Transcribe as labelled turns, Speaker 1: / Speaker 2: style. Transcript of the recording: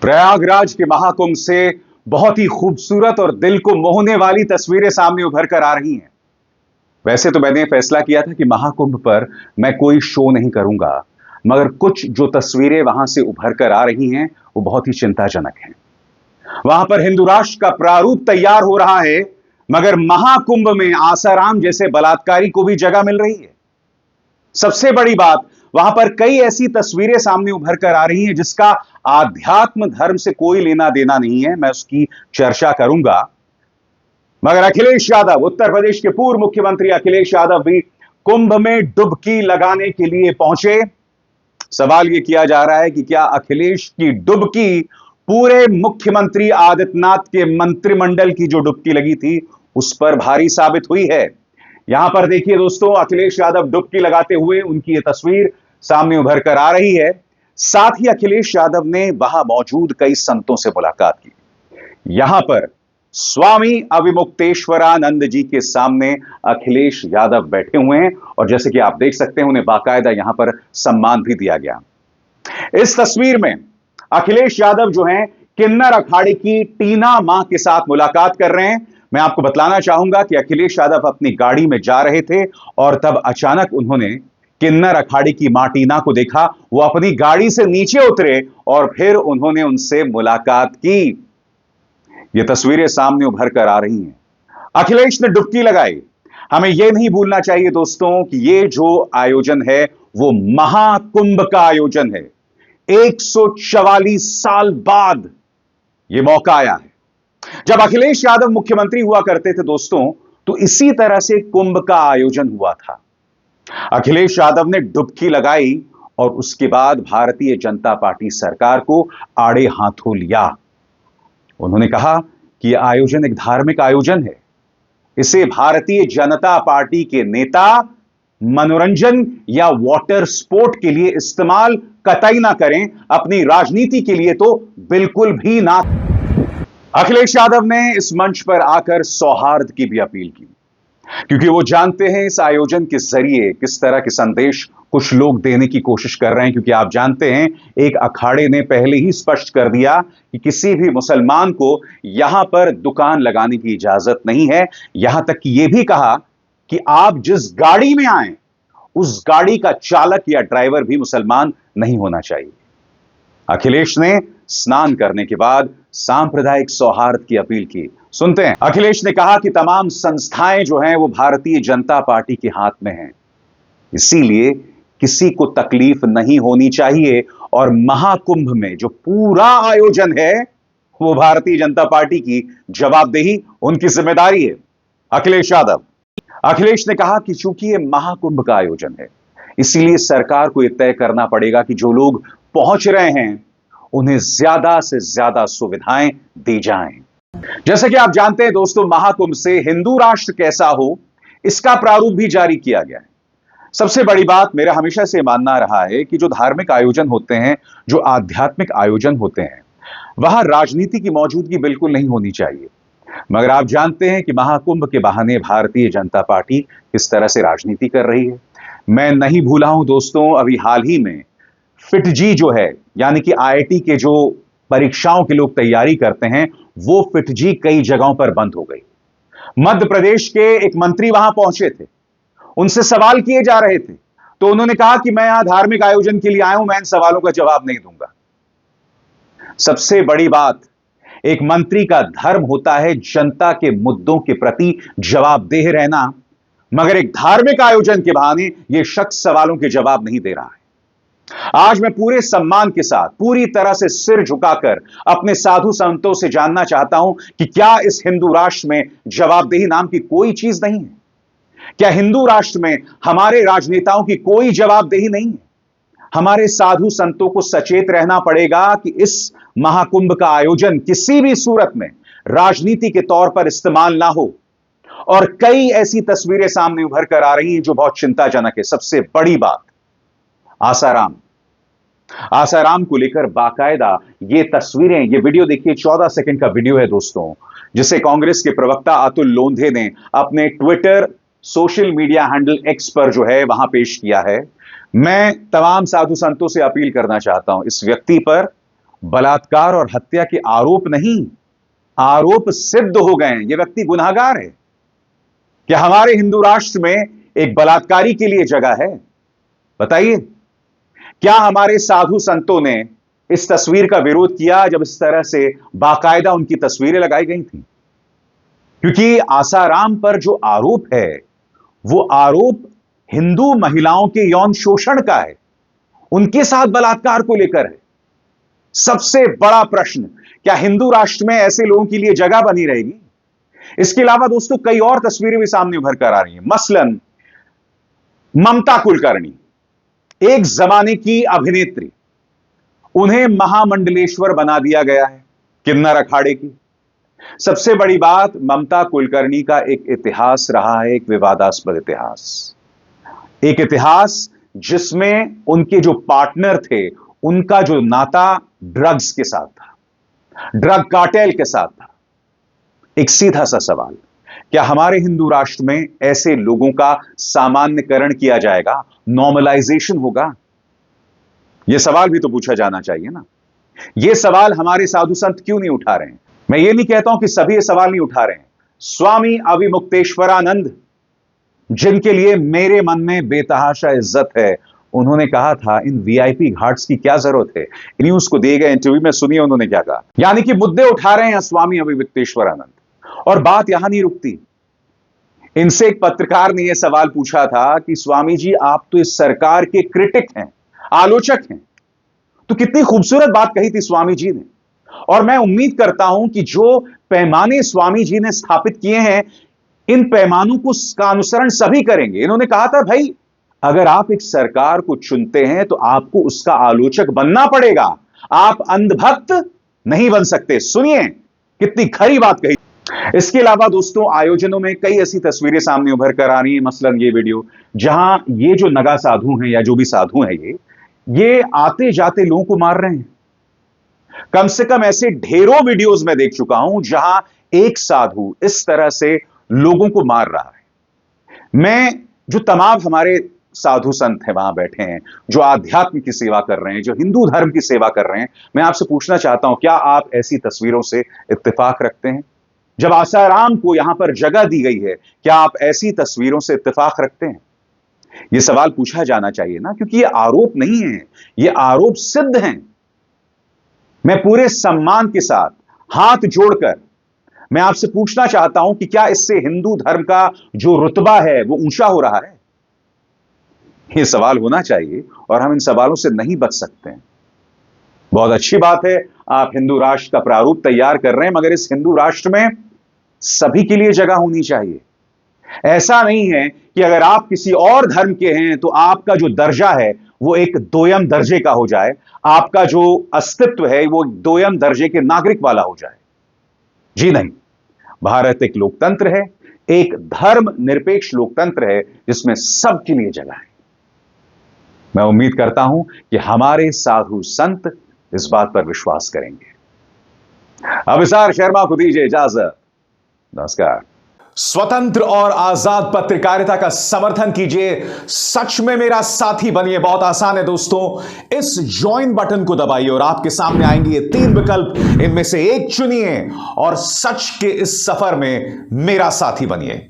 Speaker 1: प्रयागराज के महाकुंभ से बहुत ही खूबसूरत और दिल को मोहने वाली तस्वीरें सामने उभर कर आ रही हैं। वैसे तो मैंने फैसला किया था कि महाकुंभ पर मैं कोई शो नहीं करूंगा, मगर कुछ जो तस्वीरें वहां से उभर कर आ रही हैं वो बहुत ही चिंताजनक हैं। वहां पर हिंदू राष्ट्र का प्रारूप तैयार हो रहा है, मगर महाकुंभ में आसाराम जैसे बलात्कारी को भी जगह मिल रही है। सबसे बड़ी बात, वहां पर कई ऐसी तस्वीरें सामने उभर कर आ रही हैं जिसका आध्यात्म धर्म से कोई लेना देना नहीं है। मैं उसकी चर्चा करूंगा, मगर अखिलेश यादव, उत्तर प्रदेश के पूर्व मुख्यमंत्री अखिलेश यादव भी कुंभ में डुबकी लगाने के लिए पहुंचे। सवाल यह किया जा रहा है कि क्या अखिलेश की डुबकी पूरे मुख्यमंत्री आदित्यनाथ के मंत्रिमंडल की जो डुबकी लगी थी उस पर भारी साबित हुई है। यहां पर देखिए दोस्तों, अखिलेश यादव डुबकी लगाते हुए, उनकी यह तस्वीर सामने उभर कर आ रही है। साथ ही अखिलेश यादव ने वहां मौजूद कई संतों से मुलाकात की। यहां पर स्वामी अविमुक्तेश्वरानंद जी के सामने अखिलेश यादव बैठे हुए हैं और जैसे कि आप देख सकते हैं, उन्हें बाकायदा यहां पर सम्मान भी दिया गया। इस तस्वीर में अखिलेश यादव जो हैं, किन्नर अखाड़े की टीना मां के साथ मुलाकात कर रहे हैं। मैं आपको बतलाना चाहूंगा कि अखिलेश यादव अपनी गाड़ी में जा रहे थे और तब अचानक उन्होंने किन्नर अखाड़े की मां टीना को देखा। वो अपनी गाड़ी से नीचे उतरे और फिर उन्होंने उनसे मुलाकात की। ये तस्वीरें सामने उभर कर आ रही हैं। अखिलेश ने डुबकी लगाई। हमें यह नहीं भूलना चाहिए दोस्तों कि ये जो आयोजन है वो महाकुंभ का आयोजन है। 144 साल बाद यह मौका आया है। जब अखिलेश यादव मुख्यमंत्री हुआ करते थे दोस्तों, तो इसी तरह से कुंभ का आयोजन हुआ था। अखिलेश यादव ने डुबकी लगाई और उसके बाद भारतीय जनता पार्टी सरकार को आड़े हाथों लिया। उन्होंने कहा कि यह आयोजन एक धार्मिक आयोजन है, इसे भारतीय जनता पार्टी के नेता मनोरंजन या वाटर स्पोर्ट के लिए इस्तेमाल कतई ना करें, अपनी राजनीति के लिए तो बिल्कुल भी ना। अखिलेश यादव ने इस मंच पर आकर सौहार्द की भी अपील की, क्योंकि वो जानते हैं इस आयोजन के जरिए किस तरह के संदेश कुछ लोग देने की कोशिश कर रहे हैं। क्योंकि आप जानते हैं, एक अखाड़े ने पहले ही स्पष्ट कर दिया कि किसी भी मुसलमान को यहां पर दुकान लगाने की इजाजत नहीं है। यहां तक कि यह भी कहा कि आप जिस गाड़ी में आए उस गाड़ी का चालक या ड्राइवर भी मुसलमान नहीं होना चाहिए। अखिलेश ने स्नान करने के बाद सांप्रदायिक सौहार्द की अपील की। सुनते हैं। अखिलेश ने कहा कि तमाम संस्थाएं जो हैं वो भारतीय जनता पार्टी के हाथ में हैं, इसीलिए किसी को तकलीफ नहीं होनी चाहिए और महाकुंभ में जो पूरा आयोजन है वो भारतीय जनता पार्टी की जवाबदेही, उनकी जिम्मेदारी है। अखिलेश ने कहा कि चूंकि यह महाकुंभ का आयोजन है, इसीलिए सरकार को यह तय करना पड़ेगा कि जो लोग पहुंच रहे हैं उन्हें ज्यादा से ज्यादा सुविधाएं दी जाएं। जैसे कि आप जानते हैं दोस्तों, महाकुंभ से हिंदू राष्ट्र कैसा हो इसका प्रारूप भी जारी किया गया है। सबसे बड़ी बात, मेरा हमेशा से मानना रहा है कि जो धार्मिक आयोजन होते हैं, जो आध्यात्मिक आयोजन होते हैं, वहां राजनीति की मौजूदगी बिल्कुल नहीं होनी चाहिए। मगर आप जानते हैं कि महाकुंभ के बहाने भारतीय जनता पार्टी किस तरह से राजनीति कर रही है। मैं नहीं भूला हूं दोस्तों, अभी हाल ही में फिटजी जो है, यानी कि आईआईटी के जो परीक्षाओं के लोग तैयारी करते हैं, वो फिटजी कई जगहों पर बंद हो गई। मध्य प्रदेश के एक मंत्री वहां पहुंचे थे, उनसे सवाल किए जा रहे थे, तो उन्होंने कहा कि मैं यहां धार्मिक आयोजन के लिए आया हूं, मैं इन सवालों का जवाब नहीं दूंगा। सबसे बड़ी बात, एक मंत्री का धर्म होता है जनता के मुद्दों के प्रति जवाबदेह रहना, मगर एक धार्मिक आयोजन के बहाने यह शख्स सवालों के जवाब नहीं दे रहा है। आज मैं पूरे सम्मान के साथ, पूरी तरह से सिर झुकाकर अपने साधु संतों से जानना चाहता हूं कि क्या इस हिंदू राष्ट्र में जवाबदेही नाम की कोई चीज नहीं है? क्या हिंदू राष्ट्र में हमारे राजनेताओं की कोई जवाबदेही नहीं है? हमारे साधु संतों को सचेत रहना पड़ेगा कि इस महाकुंभ का आयोजन किसी भी सूरत में राजनीति के तौर पर इस्तेमाल ना हो। और कई ऐसी तस्वीरें सामने उभर कर आ रही हैं जो बहुत चिंताजनक है। सबसे बड़ी बात, आसाराम को लेकर बाकायदा ये तस्वीरें, ये वीडियो देखिए, 14 सेकंड का वीडियो है दोस्तों, जिसे कांग्रेस के प्रवक्ता अतुल लोंधे ने अपने Twitter social media handle x पर जो है वहां पेश किया है। मैं तमाम साधु संतों से अपील करना चाहता हूं, इस व्यक्ति पर बलात्कार और हत्या के आरोप नहीं, आरोप सिद्ध हो गए हैं, यह व्यक्ति गुनहगार है। क्या हमारे हिंदू राष्ट्र में एक बलात्कारी के लिए जगह है? बताइए। क्या हमारे साधु संतों ने इस तस्वीर का विरोध किया जब इस तरह से बाकायदा उनकी तस्वीरें लगाई गई थी? क्योंकि आसाराम पर जो आरोप है वो आरोप हिंदू महिलाओं के यौन शोषण का है, उनके साथ बलात्कार को लेकर है। सबसे बड़ा प्रश्न, क्या हिंदू राष्ट्र में ऐसे लोगों के लिए जगह बनी रहेगी? इसके अलावा दोस्तों कई और तस्वीरें भी सामने उभर कर आ रही हैं। मसलन ममता कुलकर्णी, एक जमाने की अभिनेत्री, उन्हें महामंडलेश्वर बना दिया गया है किन्नर अखाड़े की। सबसे बड़ी बात, ममता कुलकर्णी का एक इतिहास रहा है, एक विवादास्पद इतिहास, एक इतिहास जिसमें उनके जो पार्टनर थे उनका जो नाता ड्रग्स के साथ था, ड्रग कार्टेल के साथ था। एक सीधा सा सवाल, क्या हमारे हिंदू राष्ट्र में ऐसे लोगों का सामान्यकरण किया जाएगा, नॉर्मलाइजेशन होगा? यह सवाल भी तो पूछा जाना चाहिए ना। यह सवाल हमारे साधु संत क्यों नहीं उठा रहे हैं? मैं ये नहीं कहता हूं कि सभी ये सवाल नहीं उठा रहे हैं। स्वामी अविमुक्तेश्वरानंद, जिनके लिए मेरे मन में बेतहाशा इज्जत है, उन्होंने कहा था इन वीआईपी घाट्स की क्या जरूरत है। न्यूज को दिए गए इंटरव्यू में सुनिए उन्होंने क्या कहा। यानी कि मुद्दे उठा रहे हैं स्वामी अविमुक्तेश्वरानंद, और बात यहां नहीं रुकती। इनसे एक पत्रकार ने यह सवाल पूछा था कि स्वामी जी, आप तो इस सरकार के क्रिटिक हैं, आलोचक हैं, तो कितनी खूबसूरत बात कही थी स्वामी जी ने। और मैं उम्मीद करता हूं कि जो पैमाने स्वामी जी ने स्थापित किए हैं, इन पैमानों को का अनुसरण सभी करेंगे। इन्होंने कहा था, भाई अगर आप एक सरकार को चुनते हैं तो आपको उसका आलोचक बनना पड़ेगा, आप अंधभक्त नहीं बन सकते। सुनिए कितनी खरी बात कही। इसके अलावा दोस्तों, आयोजनों में कई ऐसी तस्वीरें सामने उभर कर आ रही हैं, मसलन ये वीडियो जहां ये जो नगा साधु हैं या जो भी साधु हैं, ये आते जाते लोगों को मार रहे हैं। कम से कम ऐसे ढेरों वीडियोस में देख चुका हूं जहां एक साधु इस तरह से लोगों को मार रहा है। मैं जो तमाम हमारे साधु संत हैं वहां बैठे हैं, जो आध्यात्म की सेवा कर रहे हैं, जो हिंदू धर्म की सेवा कर रहे हैं, मैं आपसे पूछना चाहता हूं, क्या आप ऐसी तस्वीरों से इत्तेफाक रखते हैं? जब आसाराम को यहां पर जगह दी गई है, क्या आप ऐसी तस्वीरों से इत्तेफाक रखते हैं? यह सवाल पूछा जाना चाहिए ना, क्योंकि यह आरोप नहीं है, यह आरोप सिद्ध हैं। मैं पूरे सम्मान के साथ हाथ जोड़कर मैं आपसे पूछना चाहता हूं कि क्या इससे हिंदू धर्म का जो रुतबा है वो ऊंचा हो रहा है? यह सवाल होना चाहिए और हम इन सवालों से नहीं बच सकते हैं। बहुत अच्छी बात है, आप हिंदू राष्ट्र का प्रारूप तैयार कर रहे हैं, मगर इस हिंदू राष्ट्र में सभी के लिए जगह होनी चाहिए। ऐसा नहीं है कि अगर आप किसी और धर्म के हैं तो आपका जो दर्जा है वो एक दोयम दर्जे का हो जाए, आपका जो अस्तित्व है वो दोयम दर्जे के नागरिक वाला हो जाए। जी नहीं, भारत एक लोकतंत्र है, एक धर्म निरपेक्ष लोकतंत्र है जिसमें सबके लिए जगह है। मैं उम्मीद करता हूं कि हमारे साधु संत इस बात पर विश्वास करेंगे। अभिसार शर्मा को दीजिए इजाजत। नमस्कार। स्वतंत्र और आजाद पत्रकारिता का समर्थन कीजिए, सच में मेरा साथी बनिए। बहुत आसान है दोस्तों, इस ज्वाइन बटन को दबाइए और आपके सामने आएंगे ये 3 विकल्प, इनमें से एक चुनिए और सच के इस सफर में मेरा साथी बनिए।